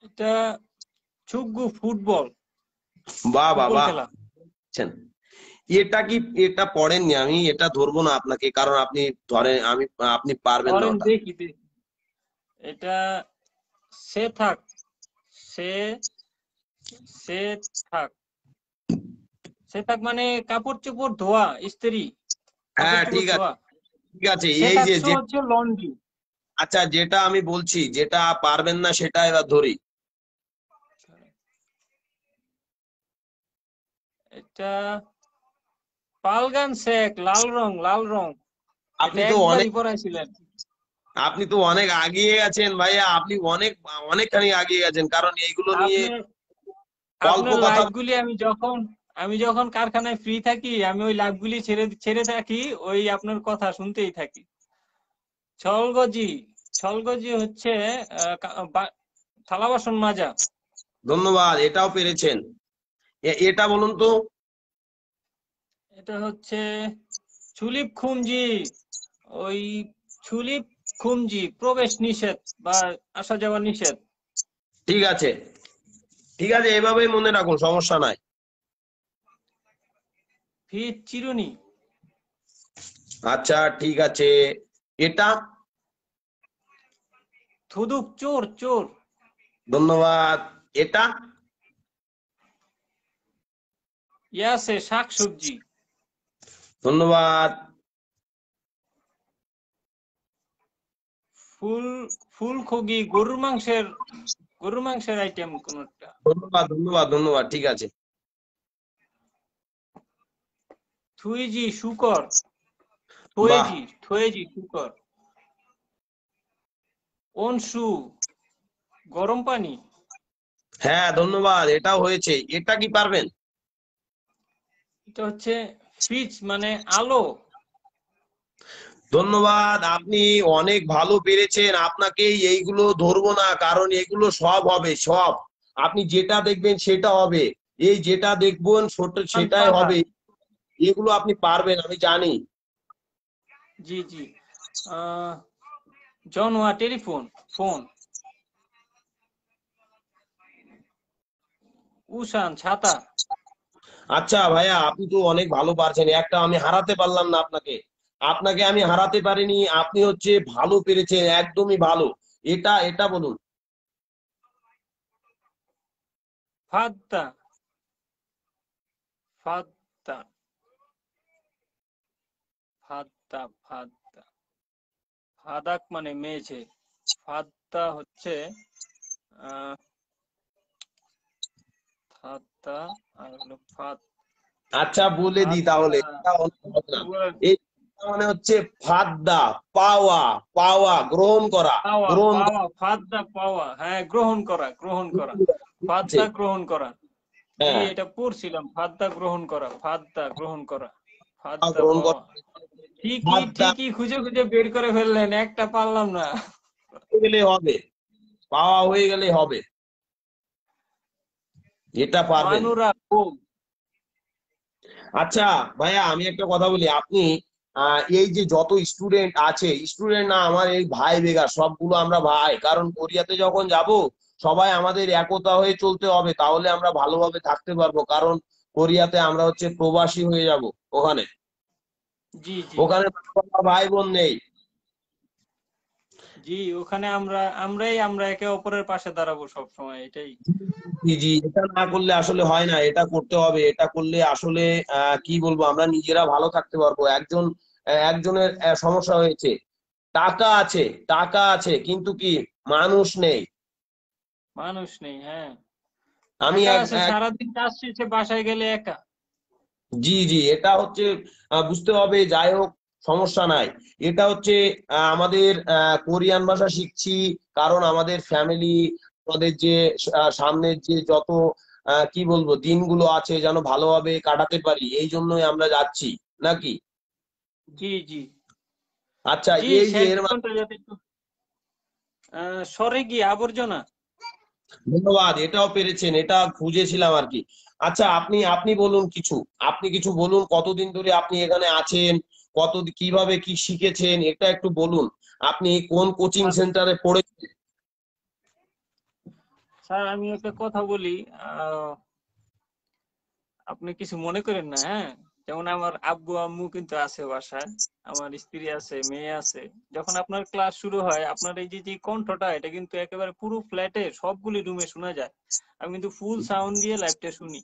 এটা ছুগু, ফুটবল, বাহ বাহ ফুটবল বাহ, খেলা। আচ্ছা, এটা কি, এটা পড়েননি, আমি এটা ধরবো না আপনাকে, কারণ আপনি ধরেন, আপনি পারবেন না ধরেন ওটা। দেখি দেখি। এটা সে থাক, সে সে থাক, সে থাক মানে কাপড় চোপড় ধোয়া, ইস্ত্রি, কাপড় হ্যাঁ, চোপড় ঠিক আছে, ধোয়া। ঠিক আছে, সে এই যে থাকছো হচ্ছে লন্ড্রি। আচ্ছা, যেটা আমি বলছি, যেটা পারবেন না সেটা এবার ধরি। এটা পালগান শেক, লাল রং, লাল রং। এটা আপনি তো অনেক একবারই পড়াইছিলেন। আপনি তো অনেক আগিয়ে গেছেন ভাইয়া, আপনি অনেকখানি আগিয়ে গেছেন, কারণ এইগুলো নিয়ে আপনার অল্প আপনার কথা। লাইভ গুলি আমি যখন কারখানায় ফ্রি থাকি, আমি ওই লাইভ গুলি ছেড়ে ছেড়ে থাকি, ওই আপনার কথা শুনতেই থাকি। ছলগজি, ছলগজি হচ্ছে থালা বাসন মাজা। ধন্যবাদ, এটাও পেরেছেন। এটা বলুন তো। এটা হচ্ছে ছুলিপ খুমজি, ওই ছুলিপ খুমজি, প্রবেশ নিষেধ বা আসা যাওয়া নিষেধ। ঠিক আছে, ঠিক আছে, এভাবেই মনে রাখুন, সমস্যা নাই। ফির চিরুনি। আচ্ছা ঠিক আছে, এটা? থুদুক, চোর চোর। ধন্যবাদ। এটা? ইয়াসে, শাকসবজি। ধন্যবাদ। ফুল ফুলকপি, গরুর মাংসের আইটেম কোনটা। ধন্যবাদ ধন্যবাদ ধন্যবাদ, ঠিক আছে। থুইজি, শুকর। বাহ, থুয়েজি শুকর। অনসু, গরম পানি। হ্যাঁ ধন্যবাদ, এটাও হয়েছে। এটা কি পারবেন? এটা হচ্ছে ফিচ, মানে আলো। ধন্যবাদ, আপনি অনেক ভালো পেরেছেন। আপনাকে এইগুলো ধরবো না, কারণ এগুলো সব হবে, সব। আপনি যেটা দেখবেন সেটা হবে, এই যেটা দেখবেন সেটাই পাতা। হবে। এগুলো আপনি পারবেন, আমি জানি। জি জি। আহ জনওয়া, টেলিফোন, ফোন। উষান, ছাতা। আচ্ছা ভাইয়া, আপনি তো অনেক ভালো পারছেন, একটা আমি হারাতে পারলাম না আপনাকে। আপনাকে আমি হারাতে পারিনি, আপনি হচ্ছে ভালো পেরেছেন, একদমই ভালো। এটা এটা বলুন। ফাদ্দা, ফাদ্দা, ফাদ্দা, ফাদ্দা। ফাদাক মানে মেঝে। ফাদ্দা হচ্ছে আহ ফাদ্দা, আর হলো আচ্ছা বলে দিই তাহলে, ফাদ্দা। এটা অনেক হবে না। এই মানে হচ্ছে ফাদ্দা, পাওয়া, পাওয়া গ্রহণ করা, পাওয়া, গ্রহণ করা। পাওয়া, ফাদ্দা পাওয়া, হ্যাঁ, গ্রহণ করা, গ্রহণ করা। ঠিক আছে, ফাদ্দা গ্রহণ করা। জি, হ্যাঁ, এটা পড়ছিলাম, ফাদ্দা গ্রহণ করা, ফাদ্দা গ্রহণ করা, ফাদ্দা গ্রহণ করা। পাওয়া। ঠিকই ফাদ্দা ঠিকই খুঁজে খুঁজে বের করে ফেললেন, একটা পারলাম না। হয়ে গেলে হবে, পাওয়া হয়ে গেলে হবে, এটা পারবেন। মানুরা, ও। আচ্ছা ভাইয়া, আমি একটা কথা বলি, আপনি এই যে যত স্টুডেন্ট আছে, স্টুডেন্ট না, আমার এই ভাই বেগার সবগুলো আমরা ভাই, কারণ কোরিয়াতে যখন যাব সবাই আমাদের একতা হয়ে চলতে হবে, তাহলে আমরা ভালোভাবে থাকতে পারবো, কারণ কোরিয়াতে আমরা হচ্ছে প্রবাসী হয়ে যাব ওখানে। জি জি ওখানে ভাই বোন নেই। জি, ওখানে আমরা একে অপরের পাশে দাঁড়াবো সব সময়, এটাই। জি জি, এটা না করলে আসলে হয় না, এটা করতে হবে, এটা করলে আসলে কি বলবো, আমরা নিজেরা ভালো থাকতে পারবো। একজনের সমস্যা হয়েছে, টাকা আছে, টাকা আছে, কিন্তু কি মানুষ নেই। মানুষ নেই, হ্যাঁ। আমি টাকা এক আছে, এক- সারাদিন কাজ শেষে বাসায় গেলে একা। জি জি, এটা হচ্ছে বুঝতে হবে, যাই হোক, সমস্যা নাই। এটা হচ্ছে আমাদের কোরিয়ান ভাষা শিখছি, কারণ আমাদের ফ্যামিলি, আমাদের যে সামনের যে যত কি বলবো দিনগুলো আছে যেন ভালোভাবে কাটাতে পারি, এই জন্যই আমরা যাচ্ছি, নাকি? জি জি আচ্ছা, জি, এই যে শেষ এর জীবনটা যাতে একটু সরে গিয়ে আবর্জনা। ধন্যবাদ, এটাও পেরেছেন, এটা খুঁজেছিলাম আর কি। আচ্ছা, আপনি আপনি বলুন কিছু, আপনি কিছু বলুন, কতদিন ধরে আপনি এখানে আছেন, কিভাবে কি শিখেছেন, এটা একটু বলুন। আপনি কোন কোচিং সেন্টারে পড়েছেন? স্যার, আমি একটা কথা বলি, আপনি কিছু মনে করেন না, হ্যাঁ। যেমন আমার আব্বু আম্মু কিন্তু আছে বাসায়, আমার স্ত্রী আছে, মেয়ে আছে। যখন আপনার ক্লাস শুরু হয়, আপনার এই যে যে কণ্ঠটা, এটা কিন্তু একেবারে পুরো ফ্ল্যাটে সবগুলি রুমে শোনা যায়। আমি কিন্তু ফুল সাউন্ড দিয়ে লাইভটা শুনি।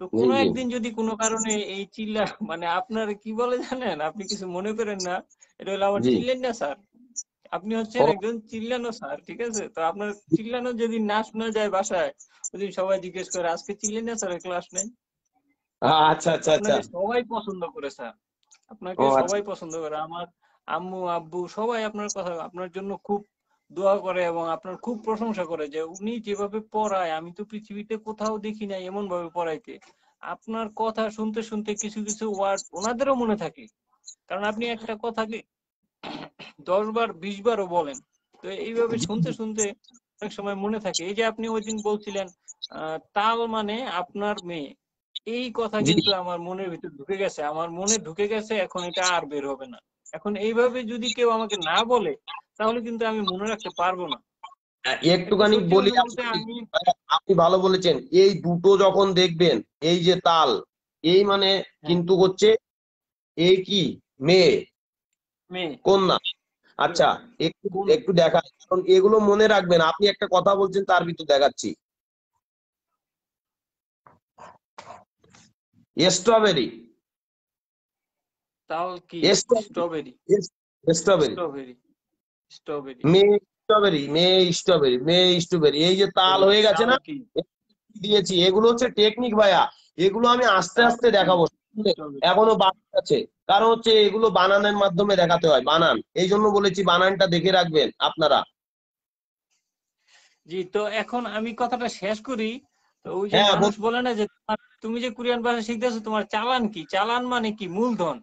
তো জি কোনো জি একদিন যদি কোনো কারণে এই চিল্লা, মানে আপনার কি বলে জানেন, আপনি কিছু মনে করেন না, এটা হলো আমার জি। চিল্লেন না স্যার। আপনি হচ্ছেন ও, একজন চিল্লানো স্যার, ঠিক আছে? তো আপনার চিল্লানো যদি না শোনা যায় বাসায়, ওদিন সবাই জিজ্ঞেস করে আজকে চিল্লেন না স্যার, ক্লাস নেই। আচ্ছা আচ্ছা আচ্ছা। আপনাকে সবাই পছন্দ করে স্যার, আপনাকে ও আচ্ছা। সবাই পছন্দ করে। আমার আম্মু আব্বু সবাই আপনার কথা, আপনার জন্য খুব দোয়া করে এবং আপনার খুব প্রশংসা করে, যে উনি যেভাবে পড়ায় আমি তো পৃথিবীতে কোথাও দেখি নাই এমন ভাবে পড়াইতে। আপনার কথা শুনতে শুনতে কিছু কিছু ওয়ার্ড ওনাদেরও মনে থাকে, কারণ আপনি একটা কথাকে 10 বার 20 বারও বলেন। তো এইভাবে শুনতে শুনতে অনেক সময় মনে থাকে। এই যে আপনি ওই দিন বলছিলেন তাল মানে আপনার মেয়ে, এই কথা জি কিন্তু আমার মনের ভিতর ঢুকে গেছে, আমার মনে ঢুকে গেছে, এখন এটা আর বের হবে না। এখন এইভাবে যদি কেউ আমাকে না বলে, তাহলে কিন্তু আমি মনে রাখতে পারবো না। একটুখানি সত্যি বলি, কথা বলতে আমি আপনি ভালো বলেছেন। এই দুটো যখন দেখবেন, এই যে তাল, এই মানে হ্যাঁ কিন্তু হচ্ছে এই কি মেয়ে, মেয়ে কন্যা। আচ্ছা, একটু কোন একটু দেখা, কারণ এগুলো মনে রাখবেন। আপনি একটা কথা বলছেন, তার ভিতর দেখাচ্ছি স্ট্রবেরি, তাল কি strawberry, strawberry strawberry, strawberry strawberry মেয়ে স্ট্রবেরি, মেয়ে স্ট্রবেরি, মেয়ে স্ট্রবেরি, এই যে তাল এই হয়ে গেছে তাল না, কি দিয়েছি। এগুলো হচ্ছে টেকনিক ভাইয়া, এগুলো আমি আস্তে তাল আস্তে কি দেখাবো। স্ট্রবেরি এখনো বাকি আছে, কারণ হচ্ছে এগুলো বানানের মাধ্যমে দেখাতে হয়, বানান। এই জন্য বলেছি বানানটা দেখে রাখবেন আপনারা। জি। তো এখন আমি কথাটা শেষ করি। তো ওই যে হ্যাঁ মানুষ বলে না যে তুমি যে কোরিয়ান ভাষা শিখতেছো তোমার চালান কি, চালান মানে কি মূলধন।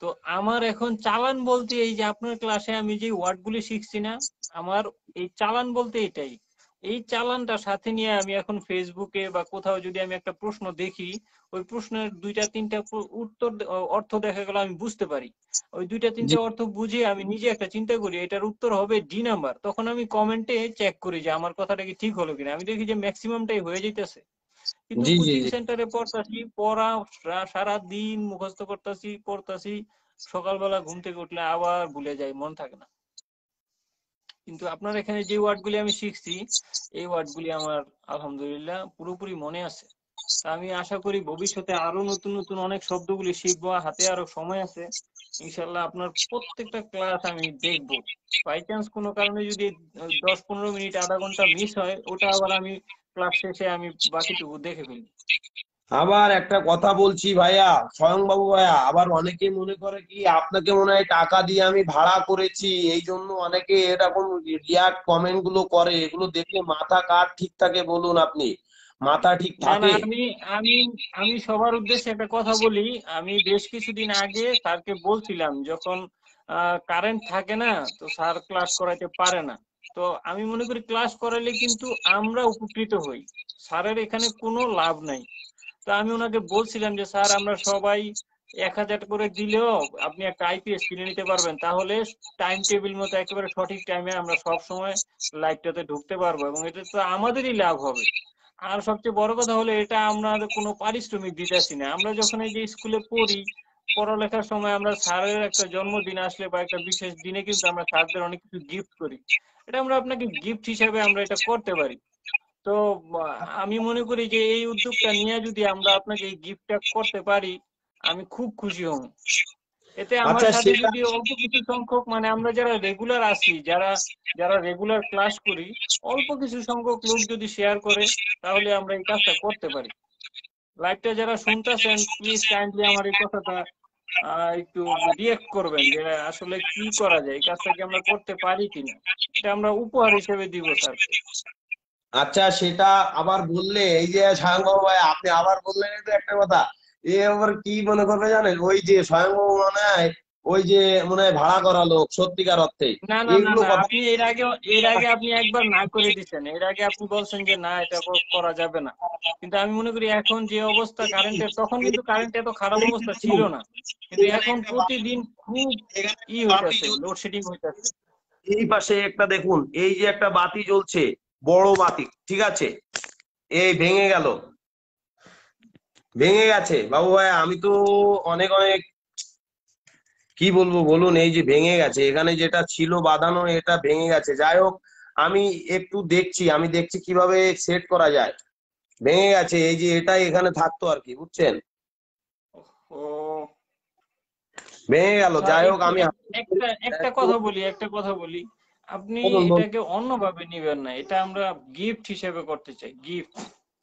তো আমার এখন চালান বলতে এই যে আপনার ক্লাসে আমি যে ওয়ার্ড গুলি শিখছি না, আমার এই চালান বলতে এটাই। এই চালানটা সাথে নিয়ে আমি এখন ফেসবুকে বা কোথাও যদি আমি একটা প্রশ্ন দেখি, ওই প্রশ্নের দুইটা তিনটা উত্তর অর্থ দেখা গেল আমি বুঝতে পারি, ওই দুইটা জি তিনটা অর্থ বুঝে আমি নিজে একটা চিন্তা করি এটার উত্তর হবে ডি নাম্বার, তখন আমি কমেন্টে চেক করি যে আমার কথাটা কি ঠিক হলো কিনা। আমি দেখি যে ম্যাক্সিমামটাই হয়ে যাইতেছে। কিন্তু জি জি কোচিং জি। সেন্টারে পড়তাছি, পড়া সারা দিন মুখস্থ করতাছি পড়তাছি, সকালবেলা ঘুম থেকে উঠলে আবার ভুলে যাই, মন থাকে না। কিন্তু আপনার এখানে যে ওয়ার্ডগুলি আমি শিখছি, এই ওয়ার্ডগুলি আমার আলহামদুলিল্লাহ পুরোপুরি মনে আছে। তা আমি আশা করি ভবিষ্যতে আরো নতুন নতুন অনেক শব্দগুলি শিখবো, হাতে আরো সময় আছে। ইনশাল্লাহ আপনার প্রত্যেকটা ক্লাস আমি দেখবো। বাই চান্স কোনো কারণে যদি 10-15 মিনিট আধা ঘন্টা মিস হয়, ওটা আবার আমি ক্লাস শেষে আমি বাকিটুকু দেখে ফেলি। আবার একটা কথা বলছি ভাইয়া, স্বয়ং বাবু ভাইয়া, আবার অনেকে মনে করে কি আপনাকে মনে হয় টাকা দিয়ে আমি ভাড়া করেছি, এই জন্য অনেকে এরকম রিয়াক্ট কমেন্ট গুলো করে। এগুলো দেখলে মাথা কার ঠিক থাকে বলুন আপনি? মাথা ঠিক না না, থাকে? আমি আমি আমি সবার উদ্দেশ্যে একটা কথা বলি। আমি বেশ কিছুদিন আগে স্যারকে বলছিলাম, যখন কারেন্ট থাকে না তো স্যার ক্লাস করাইতে পারে না। তো আমি মনে করি ক্লাস করাইলে কিন্তু আমরা উপকৃত হই, স্যারের এখানে কোনো লাভ নাই। তো আমি ওনাকে বলছিলাম যে স্যার আমরা সবাই 1000 করে দিলেও আপনি একটা আইপিএস কিনে নিতে পারবেন, তাহলে টাইম টেবিল মতো একেবারে সঠিক টাইমে আমরা সব সময় লাইভটাতে ঢুকতে পারবো এবং এটা তো আমাদেরই লাভ হবে। আর সবচেয়ে বড় কথা হলো এটা আমরা কোনো পারিশ্রমিক দিতেছি না। আমরা যখন এই যে স্কুলে পড়ি, পড়ালেখার সময় আমরা স্যারের একটা জন্মদিন আসলে বা একটা বিশেষ দিনে কিন্তু আমরা স্যারদের অনেক কিছু গিফট করি। এটা আমরা আপনাকে গিফট হিসাবে আমরা এটা করতে পারি। তো আমি মনে করি যে এই উদ্যোগটা নিয়ে যদি আমরা আপনাকে এই গিফটটা করতে পারি, আমি খুব খুশি হব। এতে আমার আচ্ছা সাথে সেটা, যদি অল্প কিছু সংখ্যক, মানে আমরা যারা রেগুলার আছি, যারা যারা রেগুলার ক্লাস করি, অল্প কিছু সংখ্যক লোক যদি শেয়ার করে, তাহলে আমরা এই কাজটা করতে পারি। লাইভটা যারা শুনতেছেন প্লিজ কাইন্ডলি আমার এই কথাটা একটু রিয়েক্ট করবেন যে আসলে কি করা যায়, এই কাজটা কি আমরা করতে পারি কিনা। এটা আমরা উপহার হিসেবে দিব স্যারকে। আচ্ছা সেটা আবার বললে, এই যে স্বয়ং বাবু ভাই আপনি আবার বললেন, এই তো একটা কথা, এ আবার কি মনে করবে জানেন, ওই যে স্বয়ং বাবু মনে হয় ওই যে মনে হয় ভাড়া করা লোক সত্যিকার অর্থে। না না না এগুলো না, কথা আপনি এর আগে আপনি একবার না করে দিচ্ছেন, এর আগে আপনি বলছেন যে না এটা করা যাবে না। কিন্তু আমি মনে করি এখন যে অবস্থা কারেন্টের, তখন কিন্তু কারেন্ট এত খারাপ অবস্থা ছিল না, কিন্তু এখন প্রতিদিন খুব হইতাছে, লোডশেডিং হইতাছে। এই পাশে একটা দেখুন, এই যে একটা বাতি জ্বলছে, বড় বাতি, ঠিক আছে, এই ভেঙে গেল, ভেঙে গেছে বাবু ভাই। আমি তো অনেক অনেক কি বলবো বলুন, এই যে ভেঙে গেছে, এখানে যেটা ছিল বাঁধানো এটা ভেঙে গেছে। যাই হোক, আমি একটু দেখছি, আমি দেখছি কিভাবে সেট করা যায়। ভেঙে গেছে, এই যে এটা এখানে থাকতো আর কি, বুঝছেন, ও ভেঙে গেল। আচ্ছা, যাই হোক একটু আমি একটা একটা কথা বলি, আপনি বলুন বলুন। এটাকে অন্যভাবে নিবেন না, এটা আমরা গিফট হিসেবে করতে চাই, গিফট,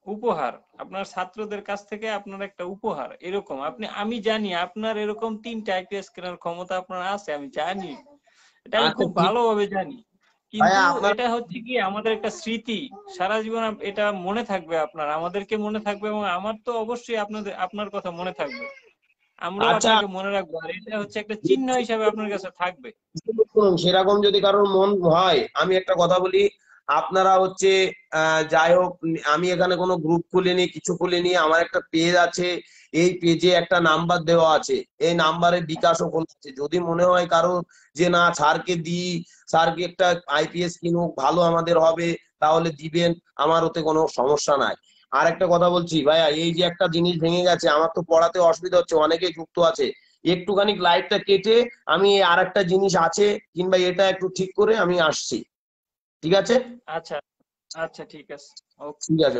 উপহার। আপনার ছাত্রদের কাছ থেকে আপনার একটা উপহার এরকম। আমি জানি আপনার এরকম 3টা আইপিএস কেনার ক্ষমতা আপনার আছে, আমি জানি, এটা আমি আচ্ছা খুব ঠিক, ভালোভাবে জানি। কিন্তু ভাইয়া আপনার, এটা হচ্ছে কি আমাদের একটা স্মৃতি, সারা জীবন এটা মনে থাকবে, আপনার আমাদেরকে মনে থাকবে এবং আমার তো অবশ্যই আপনার কথা মনে থাকবে, আমরাও আচ্ছা আপনাকে মনে রাখবো, আর এটা হচ্ছে একটা চিহ্ন হিসাবে আপনার কাছে থাকবে। শুনুন, সেরকম যদি কারোর মন হয়, আমি একটা কথা বলি, আপনারা হচ্ছে যাই হোক, আমি এখানে কোনো গ্রুপ খুলিনি, কিছু খুলিনি, আমার একটা পেজ আছে, এই পেজে একটা নাম্বার দেওয়া আছে, এই নাম্বারে বিকাশও খোলা আছে। যদি মনে হয় কারো যে না স্যারকে দিই, স্যারকে একটা আইপিএস কিনুক, ভালো আমাদের হবে, তাহলে দিবেন, আমার ওতে কোনো সমস্যা নাই। আর একটা কথা বলছি ভাইয়া, এই যে একটা জিনিস ভেঙে গেছে, আমার তো পড়াতে অসুবিধা হচ্ছে, অনেকেই যুক্ত আছে, একটুখানি লাইটটা কেটে আমি আর একটা জিনিস আছে কিংবা এটা একটু ঠিক করে আমি আসছি, ঠিক আছে? আচ্ছা আচ্ছা, ঠিক আছে, ওকে। ঠিক আছে।